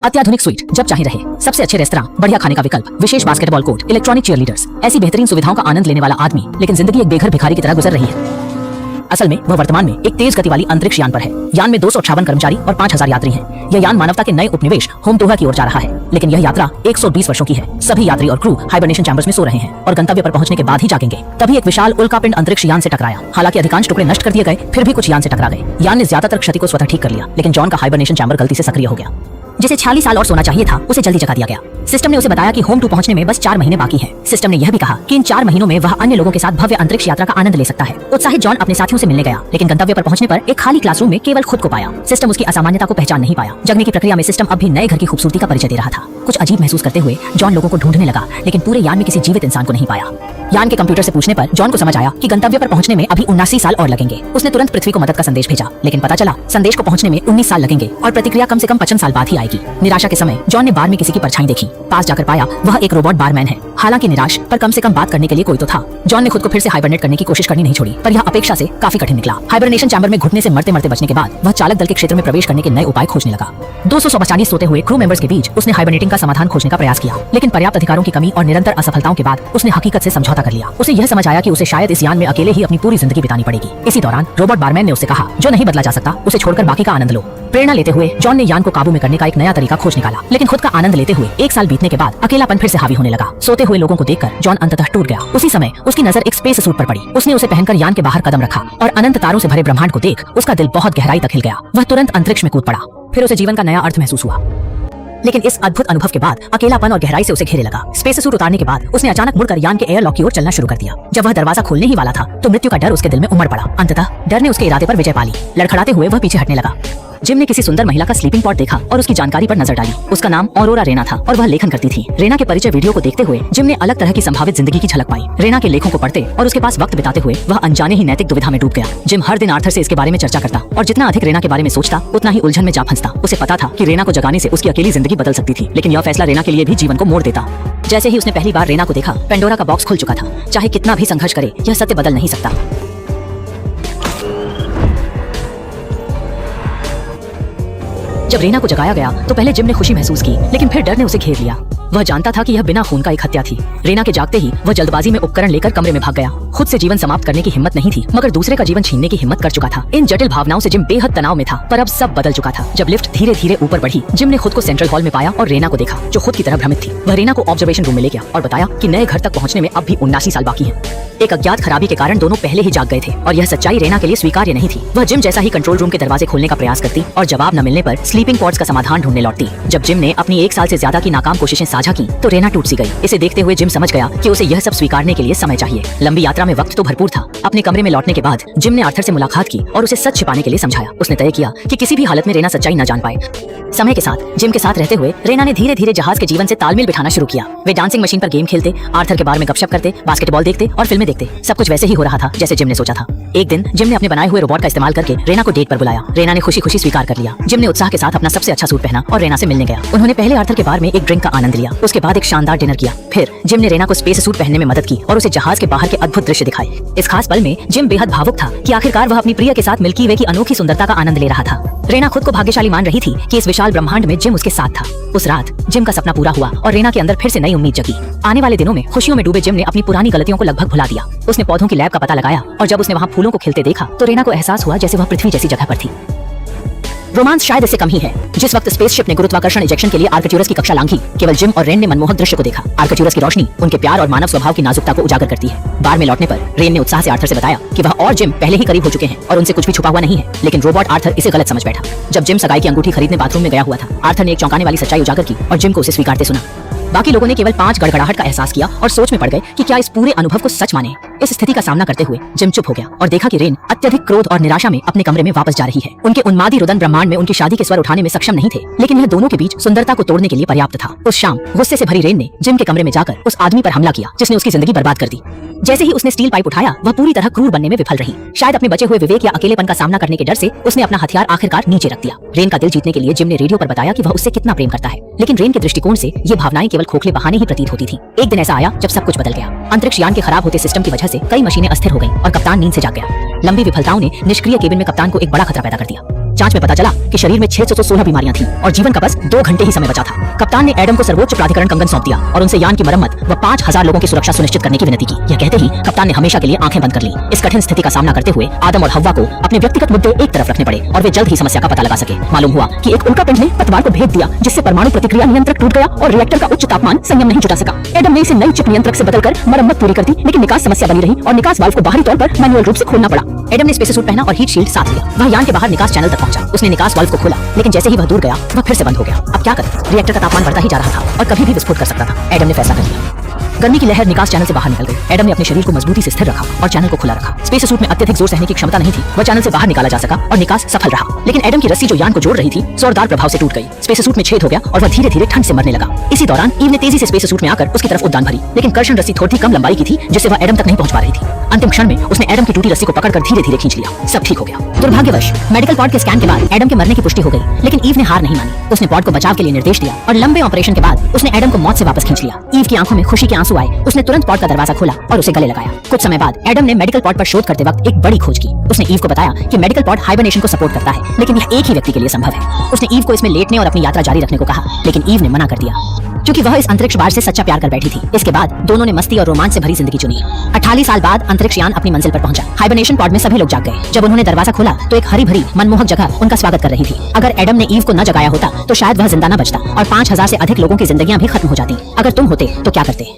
अत्याधुनिक स्वीट जब चाहे रहे, सबसे अच्छे रेस्तरां, बढ़िया खाने का विकल्प, विशेष बास्केटबॉल कोर्ट, इलेक्ट्रॉनिक चीयरलीडर्स, ऐसी बेहतरीन सुविधाओं का आनंद लेने वाला आदमी लेकिन जिंदगी एक बेघर भिखारी की तरह गुजर रही है। असल में वह वर्तमान में एक तेज गति वाली अंतरिक्ष यान पर है। यान में 258 कर्मचारी और 5000 यात्री हैं। यह यान मानवता के नए उपनिवेश होम टोहा की ओर जा रहा है, लेकिन यह यात्रा 120 वर्षों की है। सभी यात्री और क्रू हाइबरनेशन चैम्बर्स में सो रहे हैं और गंतव्य पर पहुंचने के बाद ही जागेंगे। तभी एक विशाल उल्कापिंड अंतरिक्ष यान से टकराया। हालांकि अधिकांश टुकड़े नष्ट कर दिए गए, फिर भी कुछ यान से टकरा गए। यान ने ज्यादातर क्षति को स्वतः ठीक कर लिया, लेकिन जॉन का हाइबरनेशन चैम्बर गलती से सक्रिय हो गया। जिसे 46 साल और सोना चाहिए था, उसे जल्दी जगा दिया गया। सिस्टम ने उसे बताया कि होम 2 पहुंचने में बस 4 महीने बाकी हैं। सिस्टम ने यह भी कहा कि इन 4 महीनों में वह अन्य लोगों के साथ भव्य अंतरिक्ष यात्रा का आनंद ले सकता है। उत्साहित जॉन अपने साथियों से मिलने गया, लेकिन गंतव्य पर पहुंचने पर एक खाली क्लासरूम में केवल खुद को पाया। सिस्टम उसकी असामान्यता को पहचान नहीं पाया। जगने की प्रक्रिया में सिस्टम अब भी नए घर की खूबसूरती का परिचय दे रहा था। कुछ अजीब महसूस करते हुए जॉन लोगों को ढूंढने लगा, लेकिन पूरे यान में किसी जीवित इंसान को नहीं पाया। यान के कंप्यूटर से पूछने पर जॉन को समझ आया कि गंतव्य पर पहुंचने में अभी 79 साल और लगेंगे। उसने तुरंत पृथ्वी को मदद का संदेश भेजा, लेकिन पता चला संदेश को पहुंचने में 19 साल लगेंगे और प्रतिक्रिया कम से कम 55 साल बाद ही आएगी। निराशा के समय जॉन ने बार में किसी की परछाई देखी। पास जाकर पाया वह एक रोबोट बारमैन है। हालांकि निराश, पर कम से कम बात करने के लिए कोई तो था। जॉन ने खुद को फिर से हाइबरनेट करने की कोशिश करनी नहीं छोड़ी, पर यह अपेक्षा से काफी कठिन निकला। हाइबरनेशन चैम्बर में घुटने से मरते मरते बचने के बाद वह चालक दल के क्षेत्र में प्रवेश करने के नए उपाय खोजने लगा। 240 सोते हुए क्रू मेंबर्स के बीच उसने हाइबरनेटिंग का समाधान खोजने का प्रयास किया, लेकिन पर्याप्त अधिकारों की कमी और निरंतर असफलताओं के बाद उसने हकीकत से समझौता कर लिया। उसे यह समझ आया कि उसे शायद इस यान में अकेले ही अपनी पूरी जिंदगी बितानी पड़ेगी। इसी दौरान रोबोट बारमैन ने उससे कहा, जो नहीं बदला जा सकता उसे छोड़कर बाकी का आनंद लो। प्रेरणा लेते हुए जॉन ने यान को काबू में करने का एक नया तरीका खोज निकाला, लेकिन खुद का आनंद लेते हुए 1 साल बीतने के बाद अकेलापन फिर से हावी होने लगा। सोते हुए लोगों को देखकर जॉन अंततः टूट गया। उसी समय उसकी नजर एक स्पेस सूट पर पड़ी। उसने उसे पहनकर यान के बाहर कदम रखा और अनंत तारों से भरे ब्रह्मांड को देख उसका दिल बहुत गहराई तक हिल गया। वह तुरंत अंतरिक्ष में कूद पड़ा। फिर उसे जीवन का नया अर्थ महसूस हुआ। लेकिन इस अद्भुत अनुभव के बाद अकेलापन और गहराई से उसे घेरे लगा। स्पेस सूट उतारने के बाद उसने अचानक मुड़कर यान के एयर लॉक की ओर चलना शुरू कर दिया। जब वह दरवाजा खोलने ही वाला था, तो मृत्यु का डर उसके दिल में उमड़ पड़ा। अंततः डर ने उसके इरादे पर विजय पा ली। लड़खड़ाते हुए वह पीछे हटने लगा। जिम ने किसी सुंदर महिला का स्लीपिंग पॉड देखा और उसकी जानकारी पर नजर डाली। उसका नाम ऑरोरा रेना था और वह लेखन करती थी। रेना के परिचय वीडियो को देखते हुए जिम ने अलग तरह की संभावित जिंदगी की झलक पाई। रेना के लेखों को पढ़ते और उसके पास वक्त बिताते हुए वह अनजाने ही नैतिक दुविधा में डूब गया। जिम हर दिन आर्थर से इसके बारे में चर्चा करता और जितना अधिक रेना के बारे में सोचता, उतना ही उलझन में जा फंसता। उसे पता था कि रेना को जगाने से उसकी अकेली जिंदगी बदल सकती थी, लेकिन यह फैसला रेना के लिए भी जीवन को मोड़ देता। जैसे ही उसने पहली बार रेना को देखा, पेंडोरा का बॉक्स खुल चुका था। चाहे कितना भी संघर्ष करे, यह सत्य बदल नहीं सकता। जब रेना को जगाया गया तो पहले जिम ने खुशी महसूस की, लेकिन फिर डर ने उसे घेर लिया। वह जानता था कि यह बिना खून का एक हत्या थी। रेना के जागते ही वह जल्दबाजी में उपकरण लेकर कमरे में भाग गया। खुद से जीवन समाप्त करने की हिम्मत नहीं थी, मगर दूसरे का जीवन छीनने की हिम्मत कर चुका था। इन जटिल भावनाओं से जिम बेहद तनाव में था, पर अब सब बदल चुका था। जब लिफ्ट धीरे धीरे ऊपर बढ़ी, जिम ने खुद को सेंट्रल हॉल में पाया और रेना को देखा, जो खुद की तरह भ्रमित थी। वह रेना को ऑब्जर्वेशन रूम में ले गया और बताया कि नए घर तक पहुंचने में अब भी 79 साल बाकी हैं। एक अज्ञात खराबी के कारण दोनों पहले ही जाग गए थे और यह सच्चाई रेना के लिए स्वीकार्य नहीं थी। वह जिम जैसा ही कंट्रोल रूम के दरवाजे खोलने का प्रयास करती और जवाब न मिलने पर स्लीपिंग पॉड्स का समाधान ढूंढने लौटती। जब जिम ने अपनी 1 साल से ज्यादा की नाकाम कोशिशें साझा की, तो रेना टूट सी गई। इसे देखते हुए जिम समझ गया कि उसे यह सब स्वीकारने के लिए समय चाहिए। लंबी यात्रा में वक्त तो भरपूर था। अपने कमरे में लौटने के बाद जिम ने आर्थर से मुलाकात की और उसे सच छिपाने के लिए समझाया। उसने तय किया कि किसी भी हालत में रेना सच्चाई न जान पाए। समय के साथ जिम के साथ रहते हुए रेना ने धीरे धीरे जहाज के जीवन से तालमेल बिठाना शुरू किया। वे डांसिंग मशीन पर गेम खेलते, आर्थर के बारे में गपशप करते, बास्केटबॉल देखते और फिल्में देखते। सब कुछ वैसे ही हो रहा था जैसे जिम ने सोचा था। एक दिन जिम ने अपने बनाए हुए रोबोट का इस्तेमाल करके रेना को डेट पर बुलाया। रेना ने खुशी खुशी स्वीकार कर लिया। जिम ने उत्साह के साथ अपना सबसे अच्छा सूट पहना और रेना से मिलने गया। उन्होंने पहले आर्थर के बार में एक ड्रिंक का आनंद लिया। उसके बाद एक शानदार डिनर किया। फिर जिम ने रेना को स्पेस सूट पहनने में मदद की और उसे जहाज के बाहर के अद्भुत दृश्य दिखाए। इस खास पल में जिम बेहद भावुक था कि आखिरकार वह अपनी प्रिय के साथ मिल्की वे की अनोखी सुंदरता का आनंद ले रहा था। रेना खुद को भाग्यशाली मान रही थी कि इस विशाल ब्रह्मांड में जिम उसके साथ था। उस रात जिम का सपना पूरा हुआ और रेना के अंदर फिर से नई उम्मीद जगी। आने वाले दिनों में खुशियों में डूबे जिम ने अपनी पुरानी गलतियों को लगभग भुला दिया। उसने पौधों की लैब का पता लगाया और जब उसने वहाँ फूलों को खिलते देखा, तो रेना को एहसास हुआ जैसे वह पृथ्वी जैसी जगह पर थी। रोमांस शायद इससे कम ही है। जिस वक्त स्पेसशिप ने गुरुत्वाकर्षण इंजेक्शन के लिए आर्कट्यूरस की कक्षा लांघी, केवल जिम और रेन ने मनमोहक दृश्य को देखा। आर्कट्यूरस की रोशनी उनके प्यार और मानव स्वभाव की नाजुकता को उजागर करती है। बार में लौटने पर रेन ने उत्साह से आर्थर से बताया कि वह और जिम पहले ही करीब हो चुके हैं और उनसे कुछ भी छुपा हुआ नहीं है। लेकिन रोबोट आर्थर इसे गलत समझ बैठा। जब जिम सगाई की अंगूठी खरीदने बाथरूम में गया हुआ था, आर्थर ने एक चौंकाने वाली सच्चाई उजागर की और जिम को उसे स्वीकारते सुना। बाकी लोगों ने केवल 5 गड़गड़ाहट का एहसास किया और सोच में पड़ गए कि क्या इस पूरे अनुभव को सच माने। इस स्थिति का सामना करते हुए जिम चुप हो गया और देखा कि रेन अत्यधिक क्रोध और निराशा में अपने कमरे में वापस जा रही है। उनके उन्मादी रुदन ब्रह्मांड में उनकी शादी के स्वर उठाने में सक्षम नहीं थे, लेकिन यह दोनों के बीच सुंदरता को तोड़ने के लिए पर्याप्त था। उस शाम गुस्से से भरी रेन ने जिम के कमरे में जाकर उस आदमी पर हमला किया जिसने उसकी जिंदगी बर्बाद कर दी। जैसे ही उसने स्टील पाइप उठाया, वह पूरी तरह क्रूर बनने में विफल रही। शायद अपने बचे हुए विवेक या अकेलेपन का सामना करने के डर से उसने अपना हथियार आखिरकार नीचे रख दिया। रेन का दिल जीतने के लिए जिम ने रेडियो पर बताया कि वह उससे कितना प्रेम करता है, लेकिन रेन के दृष्टिकोण से ये भावनाएं केवल खोखले बहाने ही प्रतीत होती थी। एक दिन ऐसा आया जब सब कुछ बदल गया। अंतरिक्ष यान के खराब होते सिस्टम की वजह से कई मशीनें अस्थिर हो गईं और कप्तान नींद से जाग गया। लंबी विफलताओं ने निष्क्रिय केबिन में कप्तान को एक बड़ा खतरा पैदा कर दिया। जांच में पता चला कि शरीर में 616 बीमारियां थी और जीवन का बस 2 घंटे ही समय बचा था। कप्तान ने एडम को सर्वोच्च प्राधिकरण कंगन सौंप दिया और उनसे यान की मरम्मत व 5000 लोगों की सुरक्षा सुनिश्चित करने की विनती की। यह कहते ही कप्तान ने हमेशा के लिए आंखें बंद कर ली। इस कठिन स्थिति का सामना करते हुए आदम और हव्वा को अपने व्यक्तिगत मुद्दे एक तरफ रखने पड़े और वे जल्द ही समस्या का पता लगा सके। मालूम हुआ कि एक उल्कापिंड ने पतवार को भेद दिया, जिससे परमाणु प्रतिक्रिया नियंत्रक टूट गया और रिएक्टर का उच्च तापमान संयम नहीं जुटा सका। एडम ने इसे नई चिप नियंत्रक से बदलकर मरम्मत पूरी कर दी, लेकिन निकास समस्या बनी रही और निकास वाल्व को बाहरी तौर पर मैनुअल रूप से खोलना पड़ा। एडम ने स्पेस सूट पहना और हीट शील्ड साथ लिया। वह यान के बाहर निकास चैनल तक पहुंचा। उसने निकास वाल्व को खोला, लेकिन जैसे ही वह दूर गया वह फिर से बंद हो गया। अब क्या करें? रिएक्टर का तापमान बढ़ता ही जा रहा था और कभी भी विस्फोट कर सकता था। एडम ने फैसला कर लिया। गर्मी की लहर निकास चैनल से बाहर निकल गई। एडम ने अपने शरीर को मजबूती से स्थिर रखा और चैनल को खुला रखा। स्पेस सूट में अत्यधिक जोर सहने की क्षमता नहीं थी। वह चैनल से बाहर निकाला जा सका और निकास सफल रहा, लेकिन एडम की रस्सी जो यान को जोड़ रही थी जोरदार प्रभाव से टूट गई। स्पेस सूट में छेद हो गया और वह धीरे धीरे ठंड से मरने लगा। इसी दौरान ईव ने तेजी से स्पेस सूट में आकर उसकी तरफ उड़ान भरी, लेकिन कर्षण रस्सी थोड़ी कम लंबाई की थी, जिससे वह एडम तक नहीं पहुंच पा रही थी। अंतिम क्षण में उसने एडम की टूटी रस्सी को पकड़कर धीरे धीरे खींच लिया। सब ठीक हो गया। दुर्भाग्यवश मेडिकल पॉड के स्कैन के बाद एडम के मरने की पुष्टि हो गई, लेकिन ईव ने हार नहीं मानी। उसने पॉड को बचाव के लिए निर्देश दिया और लंबे ऑपरेशन के बाद उसने एडम को मौत से वापस खींच लिया। ईव की आंखों में खुशी के आंसू आए। उसने तुरंत पॉड का दरवाजा खोला और उसे गले लगाया। कुछ समय बाद एडम ने मेडिकल पॉड पर शोध करते वक्त एक बड़ी खोज की। उसने ईव को बताया कि मेडिकल पॉड हाइबरनेशन को सपोर्ट करता है, लेकिन यह एक ही व्यक्ति के लिए संभव है। उसने ईव को इसमें लेटने और अपनी यात्रा जारी रखने को कहा, लेकिन ईव ने मना कर दिया, क्योंकि वह इस अंतरिक्ष बार से सच्चा प्यार कर बैठी थी। इसके बाद दोनों ने मस्ती और रोमांच से भरी जिंदगी चुनी। 48 साल बाद अंतरिक्ष यान अपनी मंजिल पर पहुंचा। हाइबरनेशन पॉड में सभी लोग जाग गए। जब उन्होंने दरवाजा खोला तो एक हरी भरी मनमोहक जगह उनका स्वागत कर रही थी। अगर एडम ने ईव को न जगाया होता तो शायद वह जिंदा न बचता और 5000 से अधिक लोगों की जिंदगियां भी खत्म हो जाती। अगर तुम होते तो क्या करते?